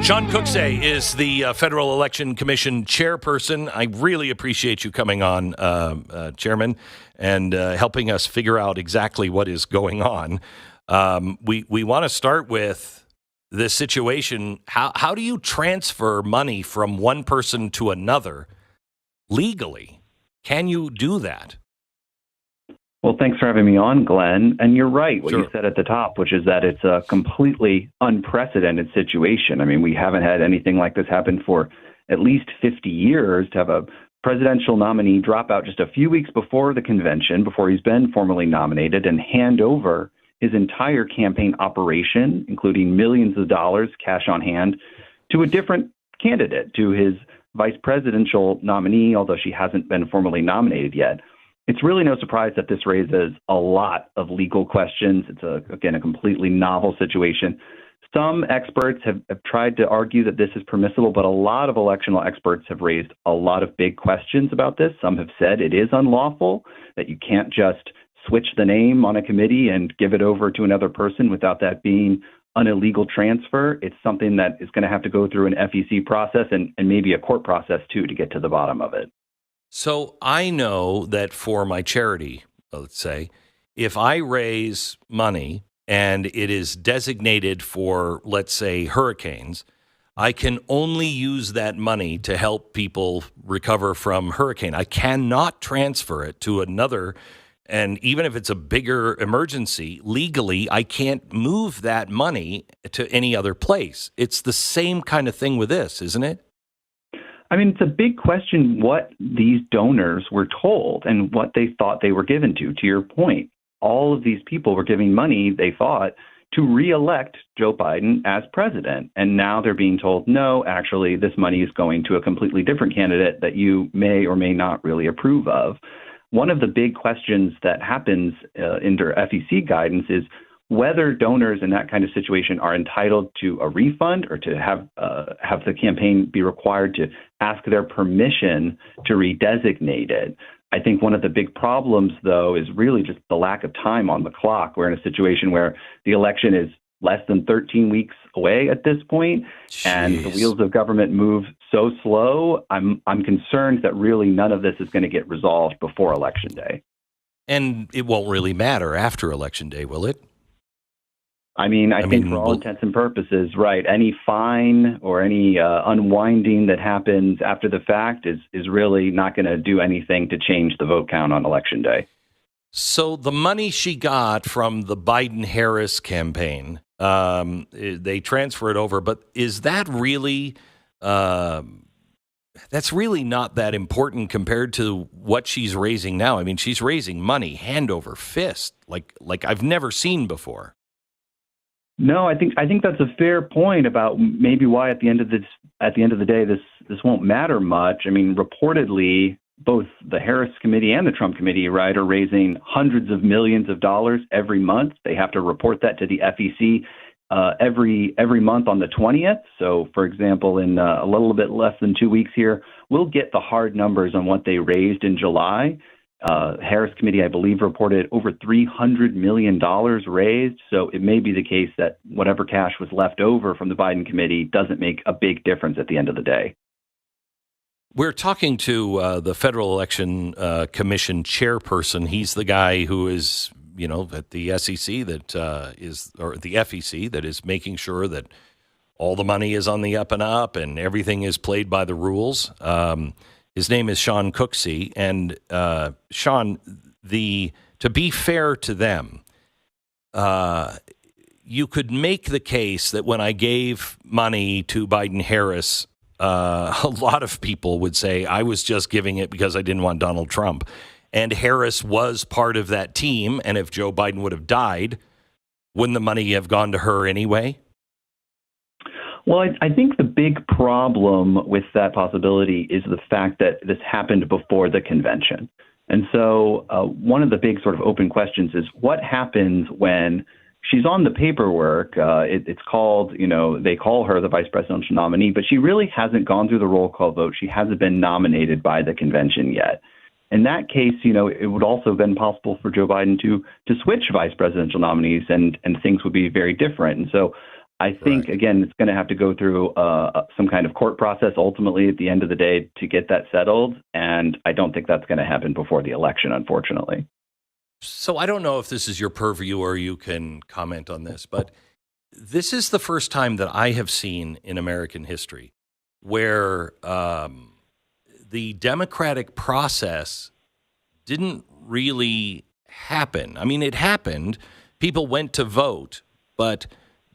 Sean Cooksey is the Federal Election Commission chairperson. I really appreciate you coming on, Chairman, and helping us figure out exactly what is going on. We want to start with this situation. How do you transfer money from one person to another legally? Can you do that? Well, thanks for having me on, Glenn. And you're right, what you said at the top, which is that it's a completely unprecedented situation. I mean, we haven't had anything like this happen for at least 50 years, to have a presidential nominee drop out just a few weeks before the convention, before he's been formally nominated, and hand over his entire campaign operation, including millions of dollars cash on hand, to a different candidate, to his vice presidential nominee, although she hasn't been formally nominated yet. It's really no surprise that this raises a lot of legal questions. It's, again, a completely novel situation. Some experts have tried to argue that this is permissible, but a lot of electional experts have raised a lot of big questions about this. Some have said it is unlawful, that you can't just switch the name on a committee and give it over to another person without that being an illegal transfer. It's something that is going to have to go through an FEC process and maybe a court process, too, to get to the bottom of it. So I know that for my charity, let's say, if I raise money and it is designated for, let's say, hurricanes, I can only use that money to help people recover from hurricane. I cannot transfer it to another. And even if it's a bigger emergency, legally, I can't move that money to any other place. It's the same kind of thing with this, isn't it? I mean, it's a big question what these donors were told and what they thought they were given to. To your point, all of these people were giving money, they thought, to reelect Joe Biden as president. And now they're being told, no, actually, this money is going to a completely different candidate that you may or may not really approve of. One of the big questions that happens under FEC guidance is whether donors in that kind of situation are entitled to a refund or to have the campaign be required to ask their permission to redesignate it. I think one of the big problems, though, is really just the lack of time on the clock. We're in a situation where the election is less than 13 weeks away at this point, and the wheels of government move so slow. I'm concerned that really none of this is going to get resolved before Election Day. And it won't really matter after Election Day, will it? I think for all intents and purposes, right, any fine or any unwinding that happens after the fact is really not going to do anything to change the vote count on Election Day. So the money she got from the Biden-Harris campaign, they transfer it over, but is that really, that's really not that important compared to what she's raising now. I mean, she's raising money hand over fist, like I've never seen before. No, I think that's a fair point about maybe why at the end of the day this won't matter much. I mean, reportedly, both the Harris committee and the Trump committee, right, are raising hundreds of millions of dollars every month. They have to report that to the FEC every month on the 20th. So, for example, in a little bit less than 2 weeks here, we'll get the hard numbers on what they raised in July. Harris committee, I believe, reported over $300 million raised. So it may be the case that whatever cash was left over from the Biden committee doesn't make a big difference at the end of the day. We're talking to the Federal Election Commission chairperson. He's the guy who is, at the SEC or the FEC that is making sure that all the money is on the up and up and everything is played by the rules. His name is Sean Cooksey, and Sean, to be fair to them, you could make the case that when I gave money to Biden-Harris, a lot of people would say I was just giving it because I didn't want Donald Trump, and Harris was part of that team, and if Joe Biden would have died, wouldn't the money have gone to her anyway? Well, I think the big problem with that possibility is the fact that this happened before the convention. And so one of the big sort of open questions is what happens when she's on the paperwork. It's called, they call her the vice presidential nominee, but she really hasn't gone through the roll call vote. She hasn't been nominated by the convention yet. In that case, it would also have been possible for Joe Biden to switch vice presidential nominees and things would be very different. And so I think, again, it's going to have to go through some kind of court process ultimately at the end of the day to get that settled. And I don't think that's going to happen before the election, unfortunately. So I don't know if this is your purview or you can comment on this, but this is the first time that I have seen in American history where the democratic process didn't really happen. I mean, it happened. People went to vote, but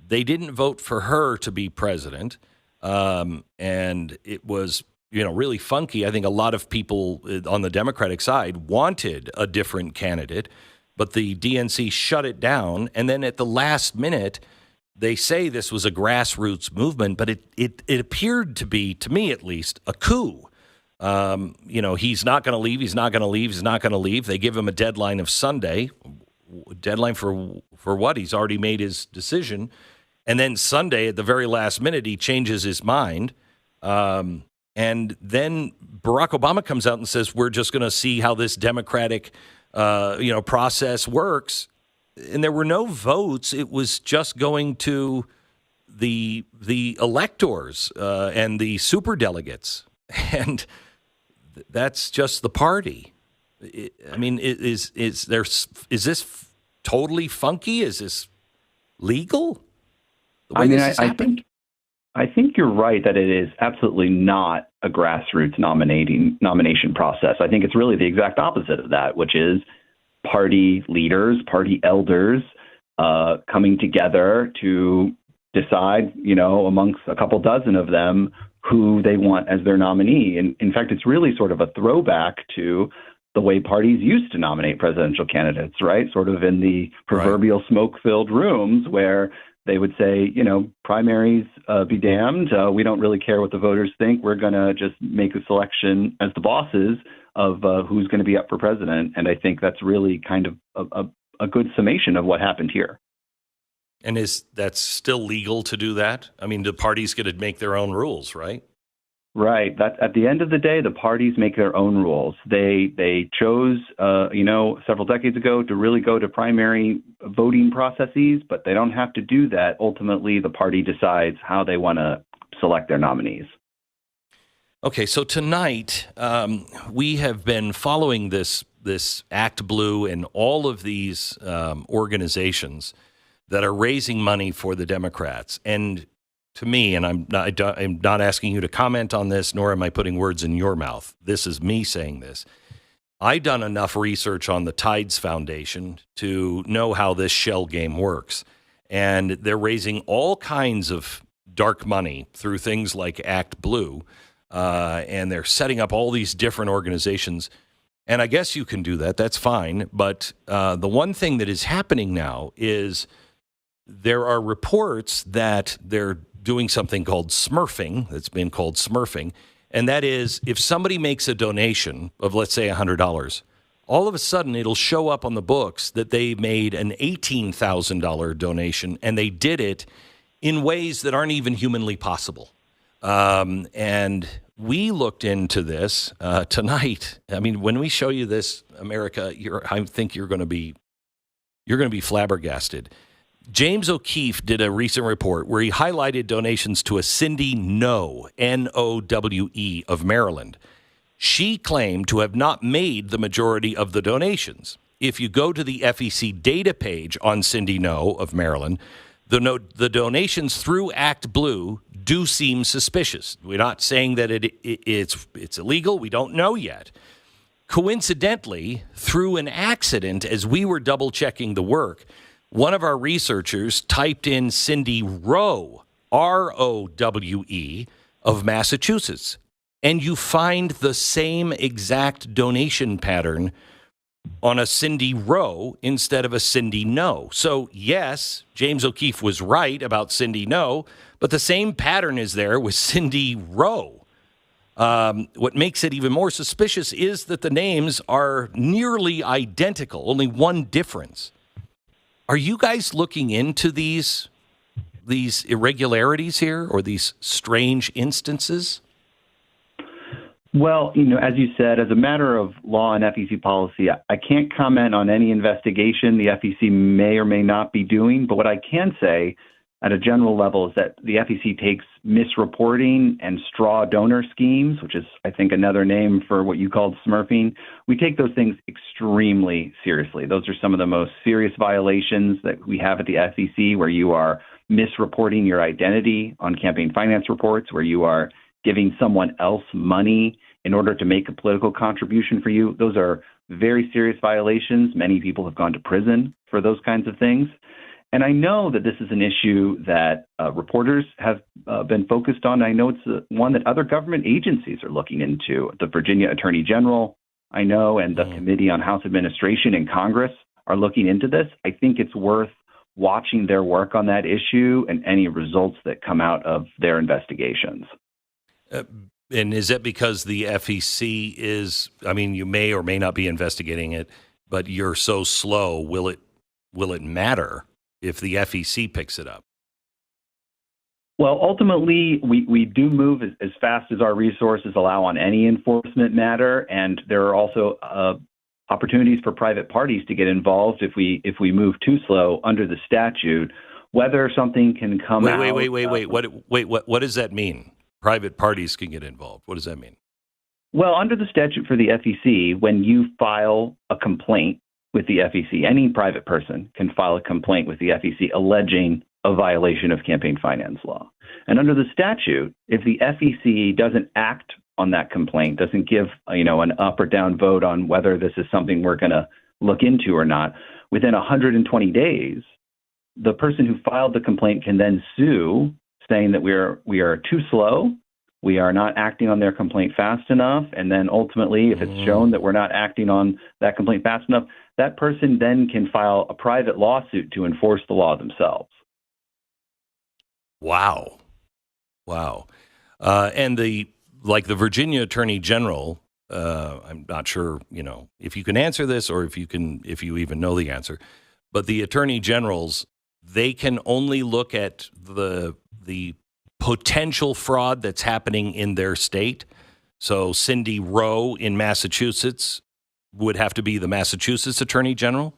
they didn't vote for her to be president. And it was, really funky. I think a lot of people on the Democratic side wanted a different candidate, but the DNC shut it down. And then at the last minute, they say this was a grassroots movement, but it appeared to be, to me at least, a coup. He's not going to leave. He's not going to leave. He's not going to leave. They give him a deadline of Sunday. Deadline for what? He's already made his decision. And then Sunday, at the very last minute, he changes his mind. And then Barack Obama comes out and says, we're just going to see how this democratic, process works. And there were no votes. It was just going to the electors and the superdelegates. And that's just the party. Is this totally funky? Is this legal? I think you're right that it is absolutely not a grassroots nomination process. I think it's really the exact opposite of that, which is party leaders, party elders coming together to decide, amongst a couple dozen of them, who they want as their nominee. And in fact, it's really sort of a throwback to the way parties used to nominate presidential candidates, right? Sort of in the proverbial smoke-filled rooms where they would say, primaries be damned. We don't really care what the voters think. We're going to just make a selection as the bosses of who's going to be up for president. And I think that's really kind of a good summation of what happened here. And is that still legal to do that? I mean, the parties get to make their own rules, right? Right. That at the end of the day, the parties make their own rules. They chose, several decades ago to really go to primary voting processes, but they don't have to do that. Ultimately, the party decides how they want to select their nominees. Okay, so tonight we have been following this ActBlue and all of these organizations that are raising money for the Democrats. And to me, and I'm not asking you to comment on this, nor am I putting words in your mouth. This is me saying this. I've done enough research on the Tides Foundation to know how this shell game works. And they're raising all kinds of dark money through things like ActBlue. And they're setting up all these different organizations. And I guess you can do that. That's fine. But the one thing that is happening now is there are reports that they're doing something called smurfing, that's been called smurfing, and that is if somebody makes a donation of, let's say, $100, all of a sudden it'll show up on the books that they made an $18,000 donation, and they did it in ways that aren't even humanly possible. And we looked into this tonight. I mean, when we show you this, America, I think you're going to be flabbergasted. James O'Keefe did a recent report where he highlighted donations to a Cindy Noe, Nowe, of Maryland. She claimed to have not made the majority of the donations. If you go to the FEC data page on Cindy Noe of Maryland, the donations through ActBlue do seem suspicious. We're not saying that it's illegal. We don't know yet. Coincidentally, through an accident, as we were double-checking the work, one of our researchers typed in Cindy Rowe, Rowe, of Massachusetts, and you find the same exact donation pattern on a Cindy Rowe instead of a Cindy Noe. So, yes, James O'Keefe was right about Cindy Noe, but the same pattern is there with Cindy Rowe. What makes it even more suspicious is that the names are nearly identical, only one difference. Are you guys looking into these irregularities here or these strange instances? Well, as you said, as a matter of law and FEC policy, I can't comment on any investigation the FEC may or may not be doing. But what I can say at a general level is that the FEC takes misreporting and straw donor schemes, which is, I think, another name for what you called smurfing. We take those things extremely seriously. Those are some of the most serious violations that we have at the FEC, where you are misreporting your identity on campaign finance reports, where you are giving someone else money in order to make a political contribution for you. Those are very serious violations. Many people have gone to prison for those kinds of things. And I know that this is an issue that reporters have been focused on. I know it's one that other government agencies are looking into. The Virginia Attorney General, I know, and the Committee on House Administration in Congress are looking into this. I think it's worth watching their work on that issue and any results that come out of their investigations. And is that because the FEC is, I mean, you may or may not be investigating it, but you're so slow, will it matter if the FEC picks it up? Well, ultimately, we do move as fast as our resources allow on any enforcement matter, and there are also opportunities for private parties to get involved if we move too slow under the statute. Whether something can come out. Wait. What does that mean? Private parties can get involved. What does that mean? Well, under the statute for the FEC, when you file a complaint with the FEC, any private person can file a complaint with the FEC alleging a violation of campaign finance law. And under the statute, if the FEC doesn't act on that complaint, doesn't give an up or down vote on whether this is something we're going to look into or not, within 120 days, the person who filed the complaint can then sue, saying that we are too slow, we are not acting on their complaint fast enough, and then ultimately, if it's shown that we're not acting on that complaint fast enough, that person then can file a private lawsuit to enforce the law themselves. Wow. And the Virginia Attorney General, I'm not sure, if you can answer this or if you even know the answer, but the attorney generals, they can only look at the potential fraud that's happening in their state. So Cindy Rowe in Massachusetts would have to be the Massachusetts Attorney General?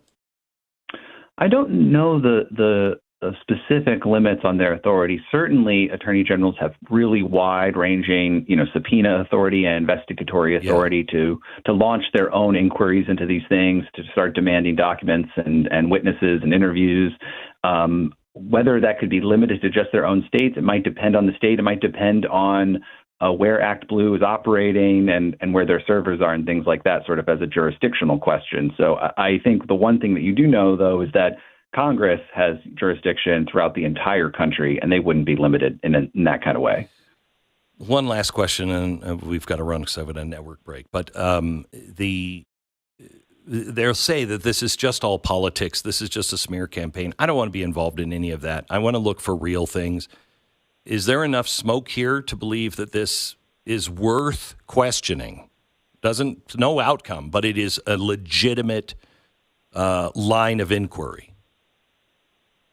I don't know the specific limits on their authority. Certainly, attorney generals have really wide-ranging, subpoena authority and investigatory authority to launch their own inquiries into these things, to start demanding documents and witnesses and interviews. Whether that could be limited to just their own states, it might depend on the state. It might depend on where ActBlue is operating and where their servers are and things like that, sort of as a jurisdictional question. So I think the one thing that you do know, though, is that Congress has jurisdiction throughout the entire country, and they wouldn't be limited in that kind of way. One last question, and we've got to run because I have a network break. But they'll say that this is just all politics. This is just a smear campaign. I don't want to be involved in any of that. I want to look for real things. Is there enough smoke here to believe that this is worth questioning? No outcome, but it is a legitimate line of inquiry.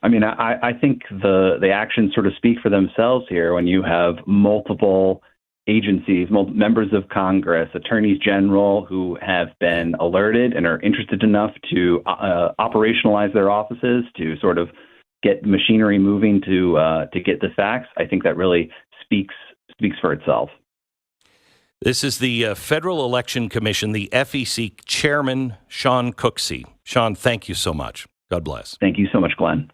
I mean, I think the actions sort of speak for themselves here when you have multiple agencies, members of Congress, attorneys general who have been alerted and are interested enough to operationalize their offices to sort of get machinery moving to get the facts. I think that really speaks for itself. This is the Federal Election Commission, the FEC Chairman, Sean Cooksey. Sean, thank you so much. God bless. Thank you so much, Glenn.